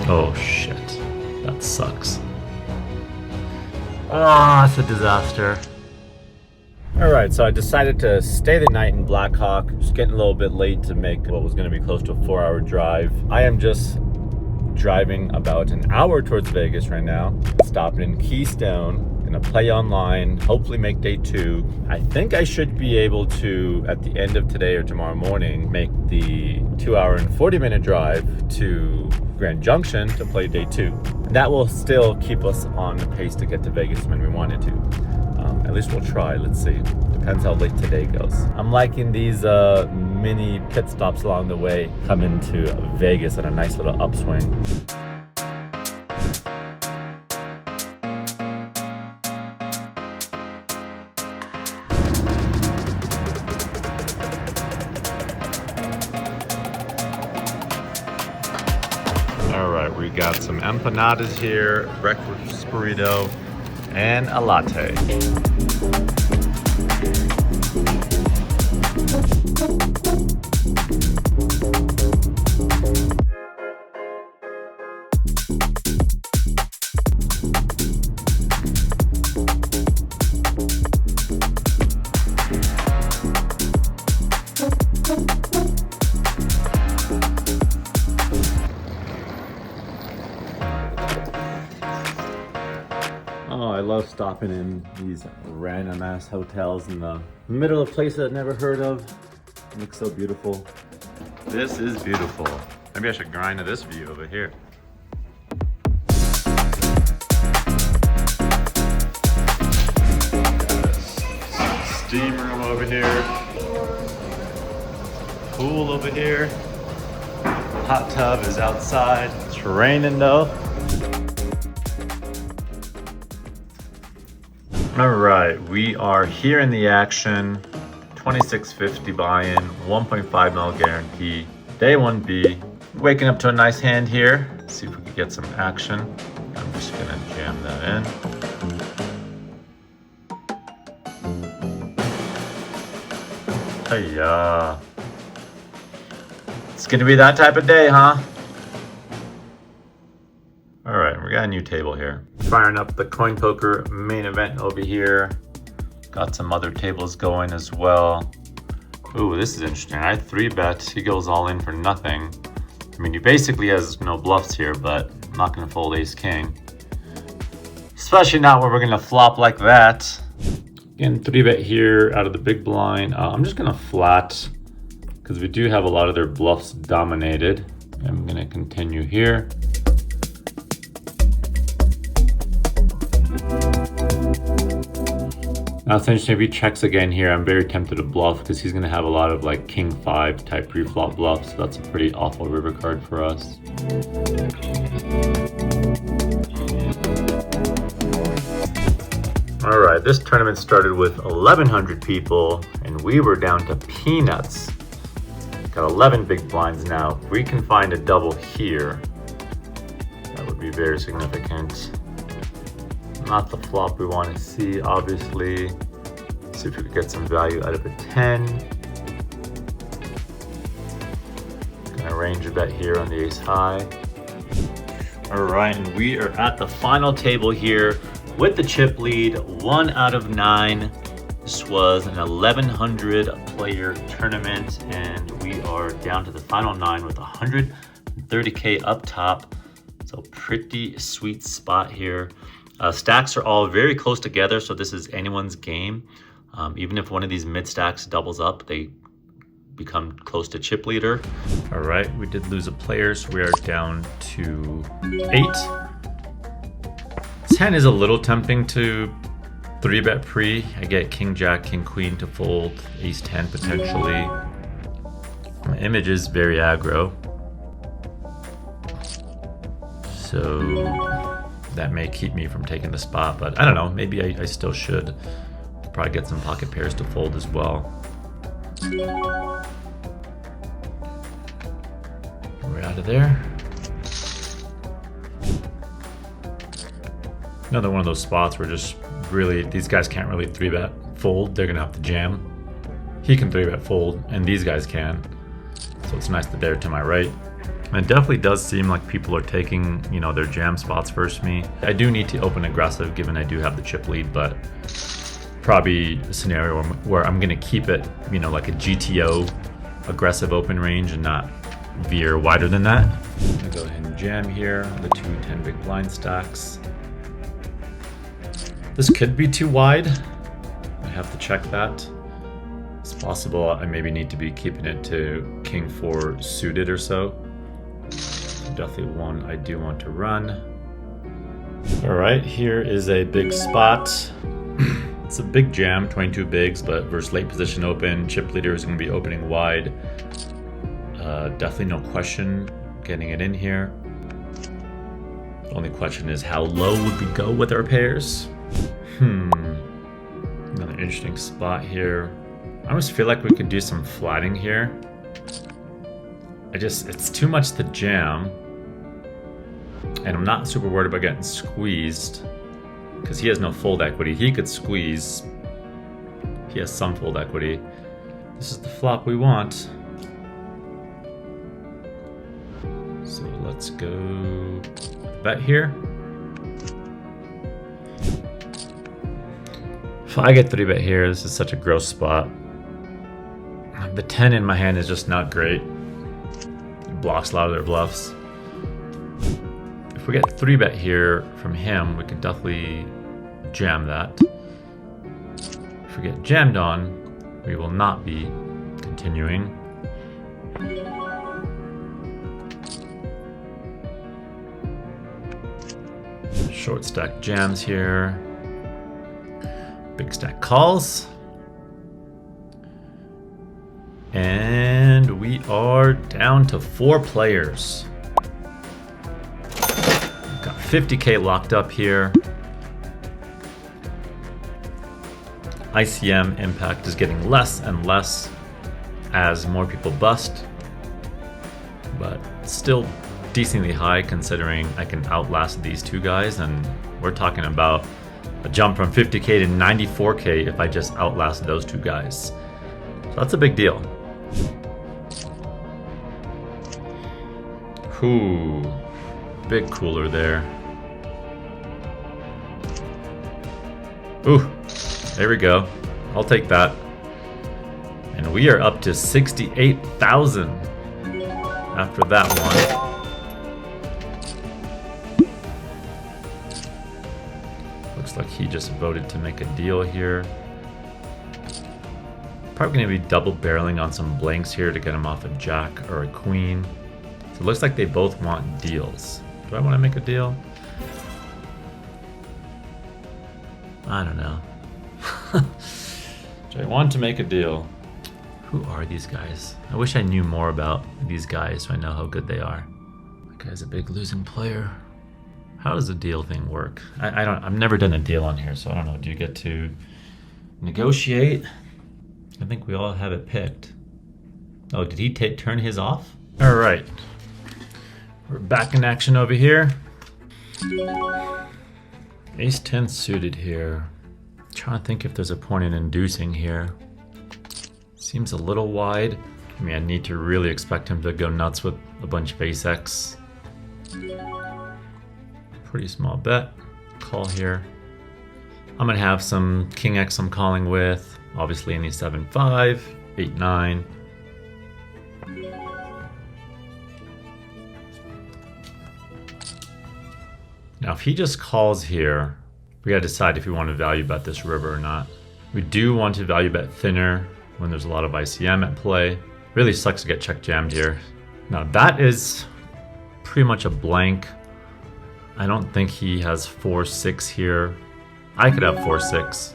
Oh shit, that sucks. Ah, it's a disaster. Alright, so I decided to stay the night in Blackhawk. Just getting a little bit late to make what was going to be close to a 4-hour drive. I am just driving about an hour towards Vegas right now. Stopping in Keystone. Gonna play online, hopefully make day 2. I think I should be able to, at the end of today or tomorrow morning, make the 2-hour and 40-minute drive to Grand Junction to play day 2. That will still keep us on the pace to get to Vegas when we wanted to. At least we'll try, let's see. Depends how late today goes. I'm liking these mini pit stops along the way coming to Vegas at a nice little upswing. All right, we got some empanadas here, breakfast burrito, and a latte. Oh, I love stopping in these random ass hotels in the middle of places I've never heard of. It looks so beautiful. This is beautiful. Maybe I should grind to this view over here. Steam room over here. Pool over here. Hot tub is outside. It's raining though. All right, we are here in the action. 2650 buy-in, 1.5 mil guarantee. Day 1B. Waking up to a nice hand here. Let's see if we can get some action. I'm just gonna jam that in. Hey-ya. It's gonna be that type of day, huh? All right, we got a new table here. Firing up the coin poker main event over here. Got some other tables going as well. Ooh, this is interesting. I 3-bet. He goes all in for nothing. I mean, he basically has no bluffs here, but I'm not gonna fold ace king. Especially not when we're gonna flop like that. Again, 3-bet here out of the big blind. I'm just gonna flat because we do have a lot of their bluffs dominated. I'm gonna continue here. Now essentially if he checks again here, I'm very tempted to bluff because he's going to have a lot of like king 5 type pre-flop bluffs. So that's a pretty awful river card for us. All right, this tournament started with 1,100 people and we were down to peanuts. Got 11 big blinds now. If we can find a double here, that would be very significant. Not the flop we want to see, obviously. See if we could get some value out of a 10. Gonna range a bet here on the ace high. All right, and we are at the final table here with the chip lead, 1 out of 9. This was an 1,100 player tournament, and we are down to the final 9 with 130K up top. So pretty sweet spot here. Stacks are all very close together, so this is anyone's game. Even if one of these mid stacks doubles up, they become close to chip leader. All right, we did lose a player, so we are down to 8. 10 is a little tempting to 3-bet pre. I get king jack, king queen to fold, ace 10 potentially. My image is very aggro, so that may keep me from taking the spot, but I don't know, maybe I still should. Probably get some pocket pairs to fold as well. We're out of there. Another one of those spots where just really, these guys can't really 3-bet fold. They're gonna have to jam. He can 3-bet fold, and these guys can. So it's nice that they're to my right. It definitely does seem like people are taking, you know, their jam spots versus me. I do need to open aggressive given I do have the chip lead, but probably a scenario where I'm gonna keep it, you know, like a GTO aggressive open range and not veer wider than that. I'm gonna go ahead and jam here on the 2 10 big blind stacks. This could be too wide. I have to check that. It's possible I maybe need to be keeping it to King 4 suited or so. Definitely one I do want to run. All right, here is a big spot. It's a big jam, 22 bigs, but versus late position open. Chip leader is going to be opening wide. Definitely no question getting it in here. The only question is how low would we go with our pairs? Another interesting spot here. I almost feel like we could do some flatting here. It's too much to jam. And I'm not super worried about getting squeezed because he has no fold equity. He could squeeze. He has some fold equity. This is the flop we want. So let's go bet here. If I get 3-bet here, this is such a gross spot. The 10 in my hand is just not great. It blocks a lot of their bluffs. If we get 3-bet here from him, we can definitely jam that. If we get jammed on, we will not be continuing. Short stack jams here. Big stack calls. And we are down to 4 players. Got 50K locked up here. ICM impact is getting less and less as more people bust, but still decently high considering I can outlast these 2 guys, and we're talking about a jump from 50K to 94K if I just outlast those 2 guys. So that's a big deal. Ooh, big cooler there. Ooh, there we go. I'll take that. And we are up to 68,000 after that one. Looks like he just voted to make a deal here. Probably going to be double barreling on some blanks here to get him off a jack or a queen. So it looks like they both want deals. Do I want to make a deal? I don't know. Do I want to make a deal? Who are these guys? I wish I knew more about these guys so I know how good they are. That guy's a big losing player. How does the deal thing work? I've never done a deal on here, so I don't know. Do you get to negotiate? I think we all have it picked. Oh, did he turn his off? All right. We're back in action over here. Ace 10 suited here. Trying to think if there's a point in inducing here. Seems a little wide. I mean, I need to really expect him to go nuts with a bunch of ace X. Pretty small bet. Call here. I'm gonna have some king X I'm calling with. Obviously any 7-5, 8-9. Now if he just calls here, we gotta decide if we want to value bet this river or not. We do want to value bet thinner when there's a lot of ICM at play. Really sucks to get check jammed here. Now that is pretty much a blank. I don't think he has 4-6 here. I could have 4-6.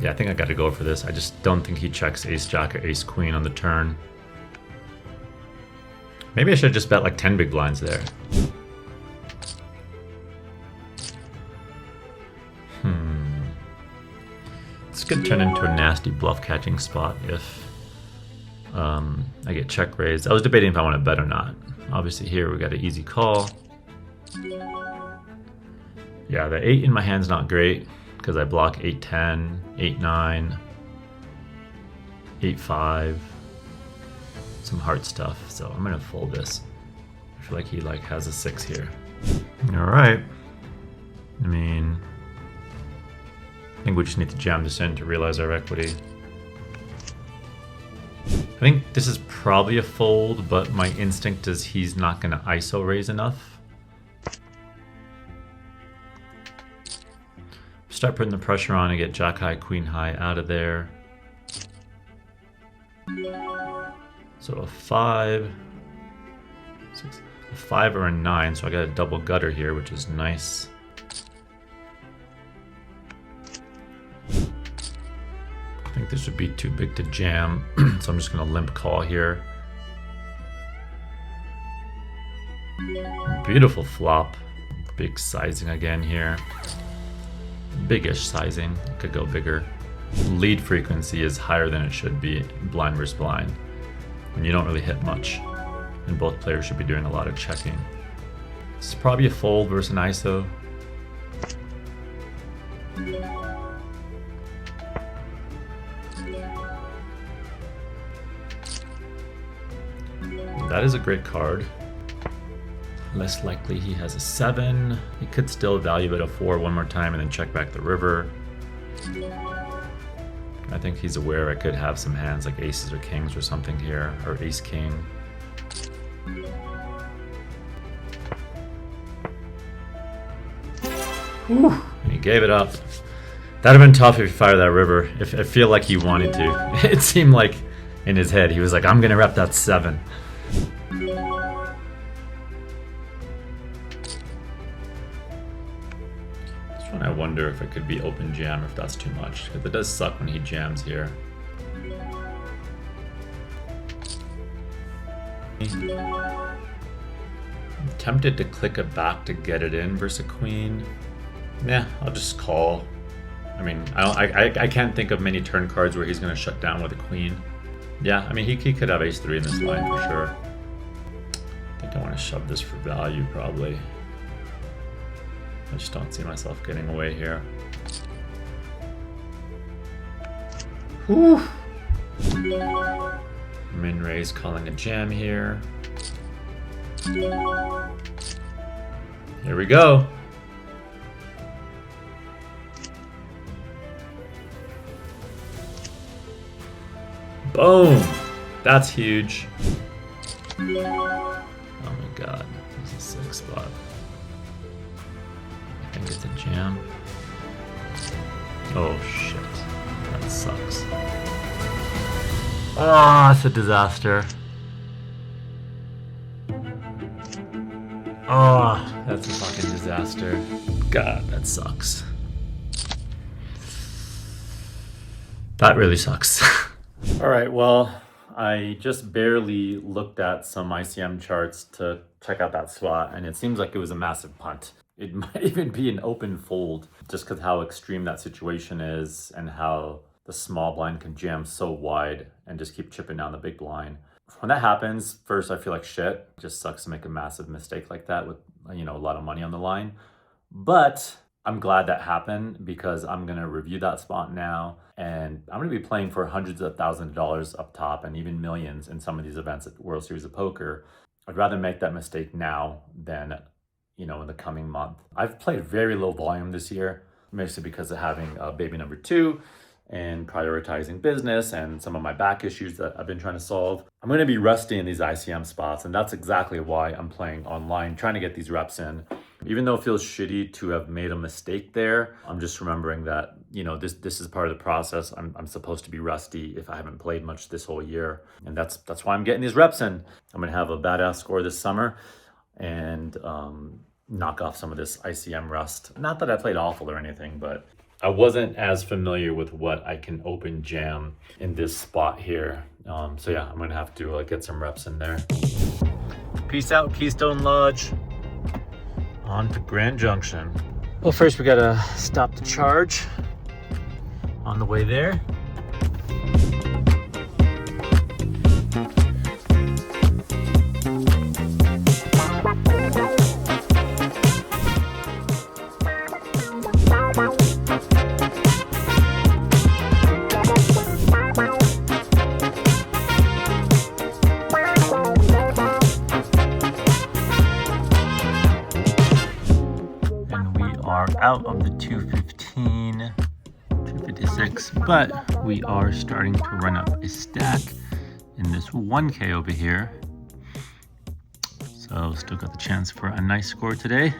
Yeah, I think I gotta go for this. I just don't think he checks ace jack or ace queen on the turn. Maybe I should just bet like 10 big blinds there. This could turn into a nasty bluff catching spot if I get check raised. I was debating if I want to bet or not. Obviously here we got an easy call. Yeah, the 8 in my hand's not great because I block 8-10, 8-9, 8-5, some hard stuff. So I'm gonna fold this. If feel like he has a 6 here. All right. I mean, I think we just need to jam this in to realize our equity. I think this is probably a fold, but my instinct is he's not going to ISO raise enough. Start putting the pressure on and get Jack high, Queen high out of there. So a 5, 6, a 5 or a 9, so I got a double gutter here, which is nice. I think this would be too big to jam, so I'm just gonna limp call here. Beautiful flop. Big sizing again here. Biggish sizing, it could go bigger. Lead frequency is higher than it should be, blind versus blind, when you don't really hit much. And both players should be doing a lot of checking. This is probably a fold versus an ISO. That is a great card. Less likely he has a 7. He could still value it a 4 one more time and then check back the river. I think he's aware I could have some hands like aces or kings or something here, or ace king. Whew, and he gave it up. That'd have been tough if he fired that river. If I feel like he wanted to. It seemed like in his head he was like, I'm gonna rep that 7. I wonder if it could be open jam if that's too much, because it does suck when he jams here. I'm tempted to click it back to get it in versus a queen. Yeah, I'll just call. I mean, I can't think of many turn cards where he's going to shut down with a queen. Yeah, I mean, he could have ace-3 in this line for sure. I think I want to shove this for value probably. I just don't see myself getting away here. Whew. Min raise calling a jam here. Here we go. Boom! That's huge. Oh my god, this is a 6 spot. I think it's a jam. Oh shit, that sucks. Ah, it's a disaster. Oh, that's a fucking disaster. God, that sucks. That really sucks. Alright, well, I just barely looked at some ICM charts to check out that spot, and it seems like it was a massive punt. It might even be an open fold, just because how extreme that situation is and how the small blind can jam so wide and just keep chipping down the big blind. When that happens, first I feel like shit. It just sucks to make a massive mistake like that with, you know, a lot of money on the line. But I'm glad that happened, because I'm gonna review that spot now, and I'm gonna be playing for hundreds of thousands of dollars up top and even millions in some of these events at World Series of Poker. I'd rather make that mistake now than, you know, in the coming month. I've played very low volume this year, mostly because of having baby number 2 and prioritizing business and some of my back issues that I've been trying to solve. I'm going to be rusty in these ICM spots, and that's exactly why I'm playing online, trying to get these reps in. Even though it feels shitty to have made a mistake there, I'm just remembering that, you know, this is part of the process. I'm supposed to be rusty if I haven't played much this whole year, and that's why I'm getting these reps in. I'm going to have a badass score this summer and knock off some of this ICM rust. Not that I played awful or anything, but I wasn't as familiar with what I can open jam in this spot here. So yeah, I'm gonna have to get some reps in there. Peace out, Keystone Lodge. On to Grand Junction. Well, first we gotta stop the charge on the way there. are out of the 215, 256, but we are starting to run up a stack in this 1K over here. So still got the chance for a nice score today.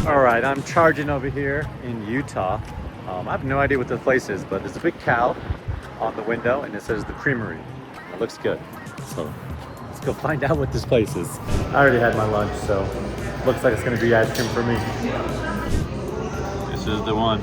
Alright, I'm charging over here in Utah. I have no idea what this place is, but there's a big cow on the window and it says the Creamery. It looks good. So let's go find out what this place is. I already had my lunch, so looks like it's going to be ice cream for me. This is the one.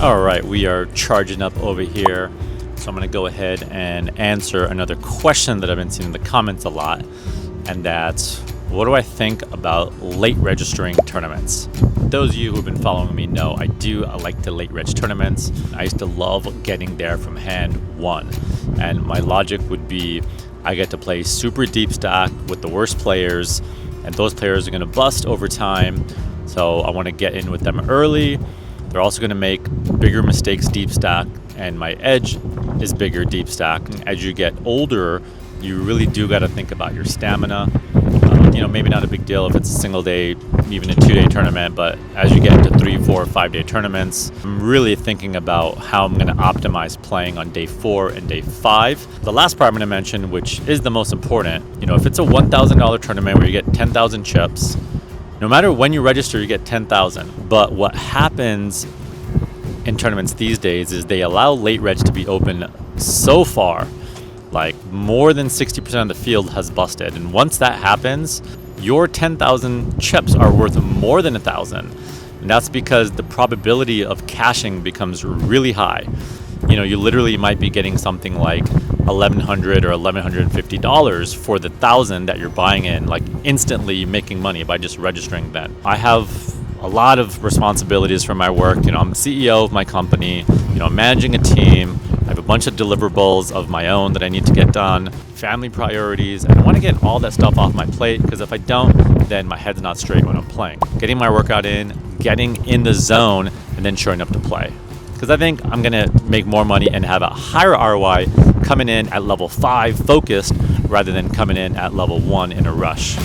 All right, we are charging up over here. So I'm gonna go ahead and answer another question that I've been seeing in the comments a lot. And that's, what do I think about late registering tournaments? Those of you who've been following me know I like the late reg tournaments. I used to love getting there from hand one. And my logic would be, I get to play super deep stack with the worst players, and those players are gonna bust over time. So I wanna get in with them early. They're also going to make bigger mistakes deep stack, and my edge is bigger deep stack. As you get older, you really do got to think about your stamina. Maybe not a big deal if it's a single day, even a 2-day tournament, but as you get into 3, 4, 5-day tournaments, I'm really thinking about how I'm going to optimize playing on day 4 and day 5. The last part I'm going to mention, which is the most important, if it's a $1,000 tournament where you get 10,000 chips, no matter when you register, you get 10,000. But what happens in tournaments these days is they allow late reg to be open so far, like more than 60% of the field has busted. And once that happens, your 10,000 chips are worth more than 1,000. And that's because the probability of cashing becomes really high. You literally might be getting something like $1,100 or $1,150 for the 1,000 that you're buying in, like instantly making money by just registering then. I have a lot of responsibilities for my work. I'm the CEO of my company, I'm managing a team. I have a bunch of deliverables of my own that I need to get done, family priorities, and I want to get all that stuff off my plate, because if I don't, then my head's not straight when I'm playing. Getting my workout in, getting in the zone, and then showing up to play. Because I think I'm going to make more money and have a higher ROI coming in at level 5 focused rather than coming in at level 1 in a rush.